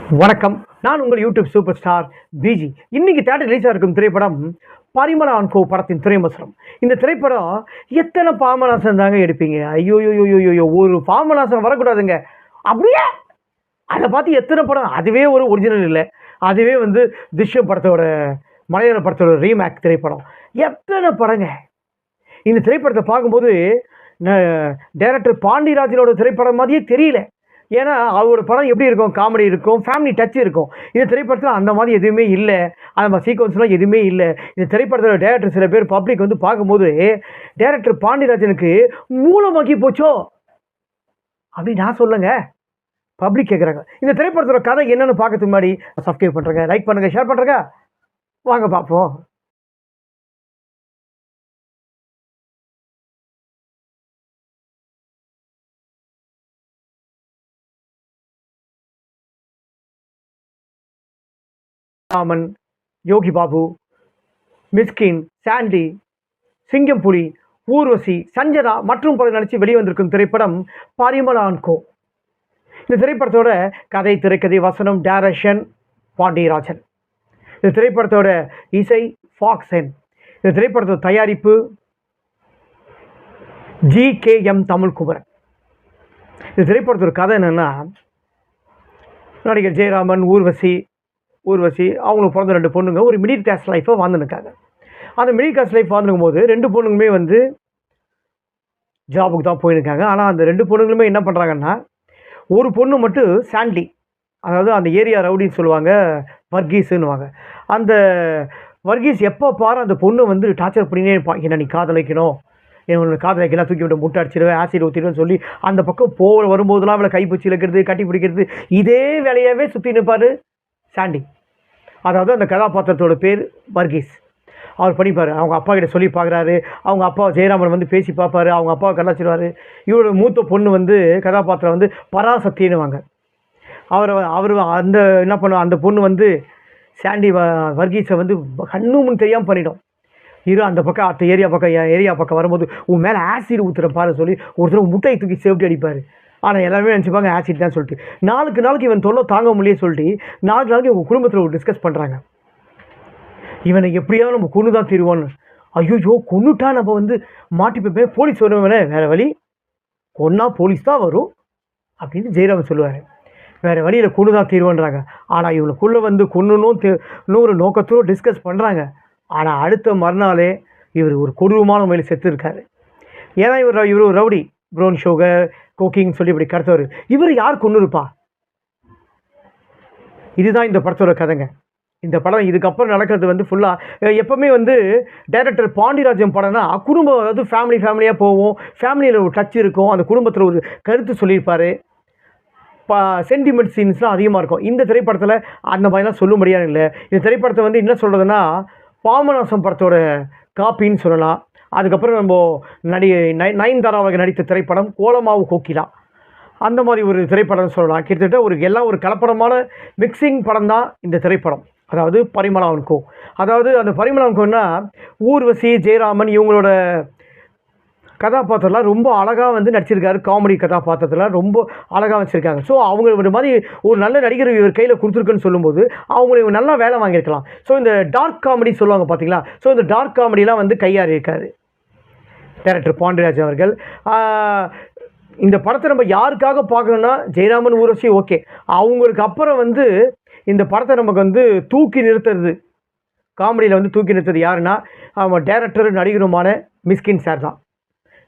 வணக்கம். நான் உங்கள் யூடியூப் சூப்பர் ஸ்டார் பிஜி. இன்னைக்கு தியேட்டர் ரிலீஸாக இருக்கும் திரைப்படம் பரிமளா அண்ட் கோ படத்தின் திரைமசனம். இந்த திரைப்படம் எத்தனை பாமநாசம் தாங்க எடுப்பீங்க? ஐயோ, ஒரு பாமநாசம் வரக்கூடாதுங்க. அப்படியே அதை பார்த்து எத்தனை படம், அதுவே ஒரு ஒரிஜினல் இல்லை. அதுவே திஷ்யம் படத்தோட மலையாள படத்தோட ரீமேக் திரைப்படம். எத்தனை படங்க இந்த திரைப்படத்தை பார்க்கும்போது டைரக்டர் பாண்டியராஜனோட திரைப்படம் மாதிரியே தெரியல. ஏன்னா அவரோட படம் எப்படி இருக்கும், காமெடி இருக்கும், ஃபேமிலி டச் இருக்கும். இந்த திரைப்படத்தில் அந்த மாதிரி எதுவுமே இல்லை. அந்த மாதிரி சீக்வன்ஸ்லாம் எதுவுமே இல்லை. இந்த திரைப்படத்தோட டேரக்டர் சில பேர் பப்ளிக் பார்க்கும்போது டேரக்டர் பாண்டியராஜனுக்கு மூலமாக்கி போச்சோ அப்படி நான் சொல்லுங்க. பப்ளிக் கேட்குறாங்க. இந்த திரைப்படத்தோட கதை என்னென்னு பார்க்கறதுக்கு முன்னாடி சப்ஸ்கிரைப் பண்ணுறேங்க, லைக் பண்ணுங்கள், ஷேர் பண்ணுறேங்க. வாங்க பார்ப்போம். ராமன், யோகி பாபு, மிஸ்கின், சாண்டி, சிங்கம்புலி, ஊர்வசி, சஞ்சனா மற்றும் பலர் நடித்து வெளிவந்திருக்கும் திரைப்படம் பரிமளா அண்ட் கோ. இந்த திரைப்படத்தோட கதை, திரைக்கதை, வசனம், டைரக்ஷன் பாண்டியராஜன். இந்த திரைப்படத்தோட இசை ஃபாக்ஸன். இந்த திரைப்படத்தோட தயாரிப்பு GKM தமிழ்குமரன். இந்த திரைப்படத்தோட கதை என்னென்னா, நடிகர் ஜெயராமன், ஊர்வசி அவங்களுக்கு பிறந்த 2 பொண்ணுங்க ஒரு மிடில் கிளாஸ் லைஃப்பை வாழ்ந்துருக்காங்க. அந்த மிடில் கிளாஸ் லைஃப் வாழ்ந்துருக்கும் போது 2 பொண்ணுங்களுமே ஜாபுக்கு தான் போயிருக்காங்க. ஆனால் அந்த 2 பொண்ணுங்களுமே என்ன பண்ணுறாங்கன்னா, ஒரு பொண்ணு மட்டும் சாண்டி, அதாவது அந்த ஏரியா ரவுடின்னு சொல்லுவாங்க, வர்கீஸுன்னுவாங்க. அந்த வர்கீஸ் எப்போ பாரு அந்த பொண்ணு டார்ச்சர் பண்ணினே இருப்பான். என்ன நீ காதலிக்கணும், என்னோட காதலிக்கலாம், தூக்கி விட்டு முட்டை அடிச்சிடுவேன், ஆசிட் ஊற்றிடுவேன்னு சொல்லி அந்த பக்கம் வரும்போதெல்லாம் அவளை கைப்பிடிச்சி இழுக்கிறது, கட்டி பிடிக்கிறது, இதே வேலையாகவே சுற்றி நிற்பார் சாண்டி. அதாவது அந்த கதாபாத்திரத்தோட பேர் வர்கீஸ். அவர் பண்ணிப்பார். அவங்க அப்பா கிட்ட சொல்லி பார்க்குறாரு. அவங்க அப்பா ஜெயராமன் பேசி பார்ப்பாரு. அவங்க அப்பாவை கலாச்சிடுவார். இவரோட மூத்த பொண்ணு கதாபாத்திரம் பராசக்தின்னுவாங்க. அவர் அந்த என்ன பண்ணுவோம், அந்த பொண்ணு சாண்டி வர்கீஸை கண்ணும் தெரியாமல் பண்ணிடும். அந்த பக்கம் அடுத்த ஏரியா பக்கம் வரும்போது உன் மேலே ஆசிட் ஊற்றுற பாரு சொல்லி ஒருத்தர் முட்டையை தூக்கி சேஃப்டி அடிப்பார். ஆனால் எல்லாருமே நினச்சிப்பாங்க ஆசிட் தான் சொல்லிட்டு. நாளுக்கு இவன் தொல்லை தாங்க முடியே சொல்லிட்டு நாளைக்கு உங்கள் குடும்பத்தில் டிஸ்கஸ் பண்ணுறாங்க. இவனை எப்படியாவது நம்ம கொண்டு தான் தீருவோன்னு. ஐயோ கொண்டுட்டா நம்ம மாட்டிப்போமே, போலீஸ் வருவேனே, வேறு வழி, கொன்னா போலீஸ் தான் வரும் அப்படின்னு ஜெயராமன் சொல்லுவார். வேறு வழியில் கொண்டு தான் தீருவோன்றாங்க. ஆனால் இவனுக்குள்ளே கொன்னணும் ஒரு நோக்கத்தோடு டிஸ்கஸ் பண்ணுறாங்க. ஆனால் அடுத்த மறுநாளே இவர் ஒரு கொடூரமான முறையில் செத்து இருக்காரு. ஏன்னா இவர் ஒரு ரவுடி, ப்ரௌன் சுகர், கோக்கிங் சொல்லி இப்படி கடத்தவர். இவர் யார் கொண்டு இருப்பா? இதுதான் இந்த படத்தோட கதைங்க. இந்த படம் இதுக்கப்புறம் நடக்கிறது ஃபுல்லாக எப்போவுமே டைரக்டர் பாண்டியராஜன் படம்னா குடும்பம், அதாவது ஃபேமிலியாக போவோம், ஃபேமிலியில் ஒரு டச் இருக்கும், அந்த குடும்பத்தில் ஒரு கருத்து சொல்லியிருப்பார், சென்டிமெண்ட் சீன்ஸ்லாம் அதிகமாக இருக்கும். இந்த திரைப்படத்தில் அந்த மாதிரிலாம் சொல்லும்படியாக இல்லை. இந்த திரைப்படத்தை என்ன சொல்கிறதுனா பாமநாசம் படத்தோட காப்பின்னு சொல்லலாம். அதுக்கப்புறம் நம்ம நயன்தாரா அவர்கள் நடித்த திரைப்படம் கோலமாவு கோகிலா, அந்த மாதிரி ஒரு திரைப்படம் சொல்லலாம். கிட்டத்தட்ட எல்லாம் ஒரு கலப்படமான மிக்சிங் படம் தான் இந்த திரைப்படம். அதாவது பரிமளா அண்ட் கோ. அதாவது அந்த பரிமளா அண்ட் கோன்னா ஊர்வசி, ஜெயராமன் இவங்களோட கதாபாத்திரம்லாம் ரொம்ப அழகாக நடிச்சிருக்காரு. காமெடி கதாபாத்திரத்தில் ரொம்ப அழகாக வச்சுருக்காங்க. ஸோ அவங்க ஒரு மாதிரி ஒரு நல்ல நடிகர் இவர் கையில் கொடுத்துருக்குன்னு சொல்லும்போது அவங்களை நல்லா வேலை வாங்கியிருக்கலாம். ஸோ இந்த டார்க் காமெடி சொல்லுவாங்க பார்த்தீங்களா, ஸோ இந்த டார்க் காமெடிலாம் கையாறி இருக்காரு டைரக்டர் பாண்டியராஜ் அவர்கள். இந்த படத்தை நம்ம யாருக்காக பார்க்கணுன்னா ஜெயராமன், ஊர்வசி ஓகே. அவங்களுக்கு அப்புறம் இந்த படத்தை நமக்கு தூக்கி நிறுத்துறது, காமெடியில் தூக்கி நிறுத்துறது யாருன்னா அவங்க டைரக்டர் நடிகருமான மிஸ்கின் சார் தான்.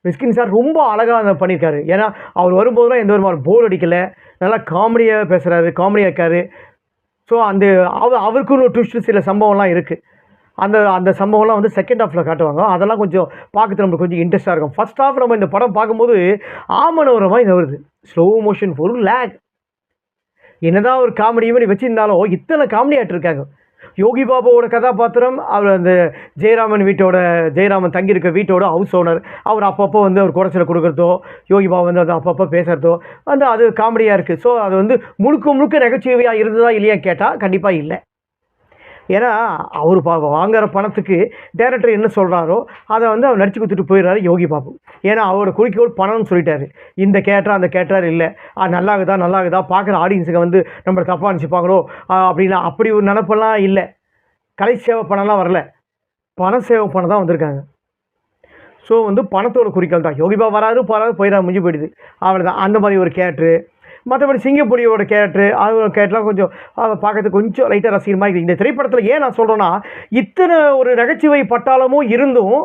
மிஸ்கின் சார் ரொம்ப அழகாக பண்ணியிருக்காரு. ஏன்னா அவர் வரும்போதெல்லாம் எந்த ஒரு போர் அடிக்கலை, நல்லா காமெடியாக பேசுகிறாரு, காமெடியாக இருக்கார். ஸோ அவருக்குன்னு ஒரு ட்விஸ்ட் சில சம்பவம்லாம் இருக்குது. அந்த சம்பவம்லாம் செகண்ட் ஹாஃபில் காட்டுவாங்க. அதெல்லாம் கொஞ்சம் பார்க்கறது நம்மளுக்கு கொஞ்சம் இன்ட்ரெஸ்ட்டாக இருக்கும். ஃபர்ஸ்ட் ஹாஃப் நம்ம இந்த படம் பார்க்கும்போது ஆமனவர மாதிரி வருது, ஸ்லோ மோஷன், ஒரு லேக். என்னதான் ஒரு காமெடியுமே வச்சுருந்தாலும் இத்தனை காமெடி ஆகிட்டுருக்காங்க. யோகி பாபுவோட கதாபாத்திரம், அவர் அந்த ஜெயராமன் தங்கியிருக்க வீட்டோட ஹவுஸ் ஓனர், அவர் அப்பப்போ அவர் குறைச்சலை கொடுக்குறதோ, யோகி பாபு அது அப்பப்போ பேசுகிறதோ அது காமெடியாக இருக்குது. ஸோ அது முழுக்க நகைச்சுவையாக இருந்ததா இல்லையா கேட்டால் கண்டிப்பாக இல்லை. ஏன்னா அவர் வாங்குற பணத்துக்கு டைரக்டர் என்ன சொல்கிறாரோ அதை வந்து அவர் நடிச்சு கொடுத்துட்டு போயிடுறாரு யோகி பாபு. ஏன்னா அவரோட குறிக்கோள் பணம்னு சொல்லிட்டாரு. இந்த கேரக்டர் அந்த கேரக்டர் இல்லை, நல்லாகுதா பார்க்குற ஆடியன்ஸுக்கு வந்து நம்மளை தப்பாக நினச்சிப்பாங்களோ அப்படின்னா அப்படி ஒரு நினப்பெல்லாம் இல்லை. கலை சேவை பணம்லாம் வரல, பண சேவை பணம் தான் வந்திருக்காங்க. ஸோ வந்து பணத்தோட குறிக்கோள் தான். யோகி பாபு வராரு போயிடா முடிஞ்சு போயிடுது, அவ்வளோதான். அந்த மாதிரி ஒரு கேரக்டரு. மற்றபடி சிங்கப்பொடியோட கேரக்டரு அது கேரக்டர்லாம் கொஞ்சம் அதை பார்க்கறதுக்கு கொஞ்சம் லைட்டாக ரசிகமாக இருக்குது. இந்த திரைப்படத்தில் ஏன் நான் சொல்கிறேன்னா, இத்தனை ஒரு நகைச்சுவை பட்டாளமும் இருந்தும்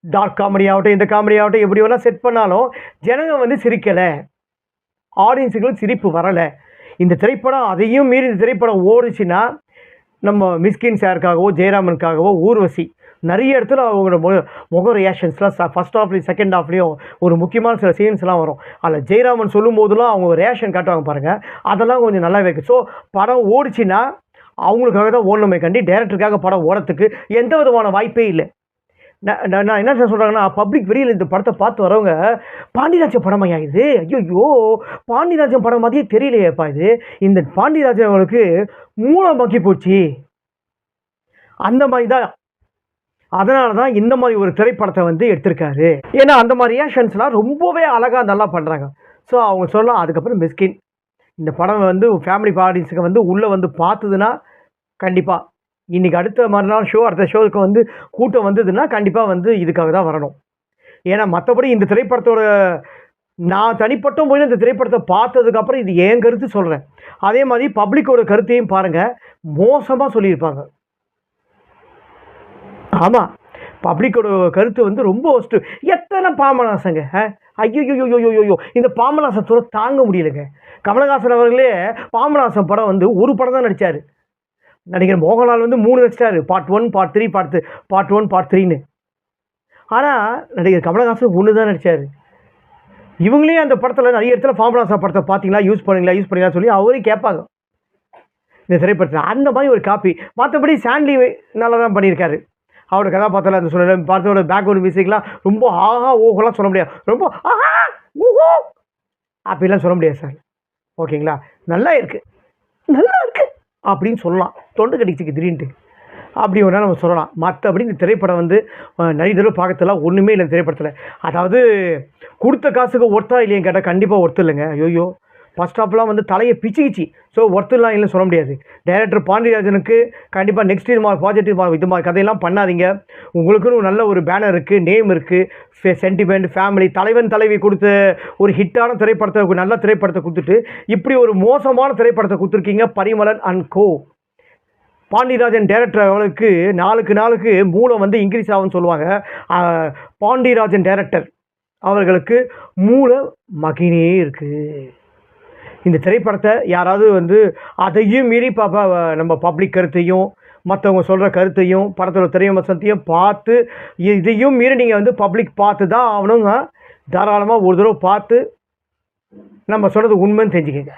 டார்க் காமெடி ஆகட்டும் இந்த காமெடி ஆகட்டும் எப்படி வேணால் செட் பண்ணாலும் ஜனங்க வந்து சிரிக்கலை, ஆடியன்ஸுகளுக்கு சிரிப்பு வரலை. இந்த திரைப்படம் அதையும் மீறி இந்த திரைப்படம் ஓடுச்சுன்னா நம்ம மிஸ்கின் சாருக்காகவோ ஜெயராமனுக்காகவோ ஊர்வசி நிறைய இடத்துல அவங்களோட முக ரியாக்ஷன்ஸ்லாம் ஃபஸ்ட் ஹாஃப்லேயும் செகண்ட் ஹாஃப்லேயும் ஒரு முக்கியமான சில சீன்ஸ்லாம் வரும். அதில் ஜெயராமன் சொல்லும் போதெல்லாம் அவங்க ரியாக்ஷன் காட்டுவாங்க பாருங்கள், அதெல்லாம் கொஞ்சம் நல்லாவே இருக்குது. ஸோ படம் ஓடிச்சுன்னா அவங்களுக்காக தான் ஓடணுமே கண்டி டேரக்டருக்காக படம் ஓடத்துக்கு எந்த விதமான வாய்ப்பே இல்லை. நான் என்ன சொல்கிறாங்கன்னா, பப்ளிக் வெளியில் இந்த படத்தை பார்த்து வரவங்க பாண்டியராஜன் படமையா இது, ஐயோ பாண்டியராஜன் படம் மாதிரியே தெரியலையேப்பா இது, இந்த பாண்டியராஜன் அவங்களுக்கு மூலமாக்கி போச்சு அந்த மாதிரி தான். அதனால தான் இந்த மாதிரி ஒரு திரைப்படத்தை வந்து எடுத்திருக்காரு. ஏன்னா அந்த மாதிரி ரியாக்ஷன்ஸ்லாம் ரொம்பவே அழகாக நல்லா பண்ணுறாங்க. ஸோ அவங்க சொல்லலாம். அதுக்கப்புறம் மிஸ்கின் இந்த படம் வந்து ஃபேமிலி ஆடியன்ஸுக்கு வந்து உள்ளே வந்து பார்த்ததுன்னா கண்டிப்பாக இன்றைக்கி அடுத்த மறுநாள் ஷோ அடுத்த ஷோவுக்கு வந்து கூட்டம் வந்ததுன்னா கண்டிப்பாக வந்து இதுக்காக தான் வரணும். ஏன்னா மற்றபடி இந்த திரைப்படத்தோட நான் தனிப்பட்டும் போய் இந்த திரைப்படத்தை பார்த்ததுக்கப்புறம் இது என் கருத்து சொல்கிறேன். அதே மாதிரி பப்ளிக்கோட கருத்தையும் பாருங்கள், மோசமாக சொல்லியிருப்பாங்க. ஆமாம், பப்ளிக்கோட கருத்து வந்து ரொம்ப ஒஸ்ட்டு. எத்தனை பாமநாசங்க, ஐயோ இந்த பாமநாசத்தோட தாங்க முடியலைங்க. கமலஹாசன் அவர்களே பாமநாசம் படம் வந்து ஒரு படம் தான் நடித்தார். நடிகர் மோகன்லால் வந்து 3 நடிச்சிட்டாரு, பார்ட் 1 பார்ட் 3 பார்ட் 1 பார்ட் 3ன்னு. ஆனால் நடிகர் கமலஹாசன் 1 தான் நடித்தார். இவங்களே அந்த படத்தில் நிறைய இடத்துல பாமநாசம் படத்தை பார்த்தீங்களா, யூஸ் பண்ணீங்களா சொல்லி அவரே கேட்பாங்க இந்த திரைப்படத்தில். அந்த மாதிரி ஒரு காப்பி. மற்றபடி சாண்ட்லி நல்லா தான் பண்ணியிருக்காரு. அவரோட கதாபாத்திரம் அந்த சொல்ல பார்த்தோட பேக்ரவுண்ட் மியூசிக்லாம் ரொம்ப ஆஹா ஓஹோலாம் சொல்ல முடியாது, ரொம்ப ஆஹா ஓஹோ அப்படிலாம் சொல்ல முடியாது சார். ஓகேங்களா, நல்லா இருக்குது அப்படின்னு சொல்லலாம். தொண்டு கடிச்சிக்கு திடீர்னுட்டு அப்படி ஒன்றா நம்ம சொல்லலாம். மற்றபடி இந்த திரைப்படம் வந்து நிறைய தடவை பார்க்கறதுலாம் ஒன்றுமே இல்லை இந்த திரைப்படத்தில். அதாவது கொடுத்த காசுக்கு ஒர்த்தா இல்லைன்னு கேட்டால் கண்டிப்பாக ஒர்த்து இல்லைங்க. ஐயோ ஃபஸ்ட் ஹாஃப்லாம் வந்து தலையை பிச்சுக்கிச்சு. ஸோ ஒர்த்துலாம் இல்லைன்னு சொல்ல முடியாது. டைரக்டர் பாண்டியராஜனுக்கு கண்டிப்பாக நெக்ஸ்ட் இது மாதிரி பாசிட்டிவ் இது மாதிரி கதையெல்லாம் பண்ணாதீங்க. உங்களுக்குன்னு நல்ல ஒரு பேனர் இருக்குது, நேம் இருக்குது, சென்டிமெண்ட், ஃபேமிலி, தலைவன் தலைவி கொடுத்த ஒரு ஹிட்டான திரைப்படத்தை, ஒரு நல்ல திரைப்படத்தை கொடுத்துட்டு இப்படி ஒரு மோசமான திரைப்படத்தை கொடுத்துருக்கீங்க Parimalan and go. Pandiarajan director அவளுக்கு நாளுக்கு மூலம் வந்து இன்க்ரீஸ் ஆகும்னு சொல்லுவாங்க. பாண்டியராஜன் டைரக்டர் அவர்களுக்கு மூல மகினே இருக்குது. இந்த திரைப்படத்தை யாராவது வந்து அதையும் மீறி நம்ம பப்ளிக் கருத்தையும் மற்றவங்க சொல்கிற கருத்தையும் படத்தோட திரையமசத்தையும் பார்த்து இதையும் மீறி நீங்கள் வந்து பப்ளிக் பார்த்து தான் ஆகணுங்க. தாராளமாக ஒரு தடவை பார்த்து நம்ம சொல்கிறது உண்மைன்னு தெரிஞ்சுக்கங்க.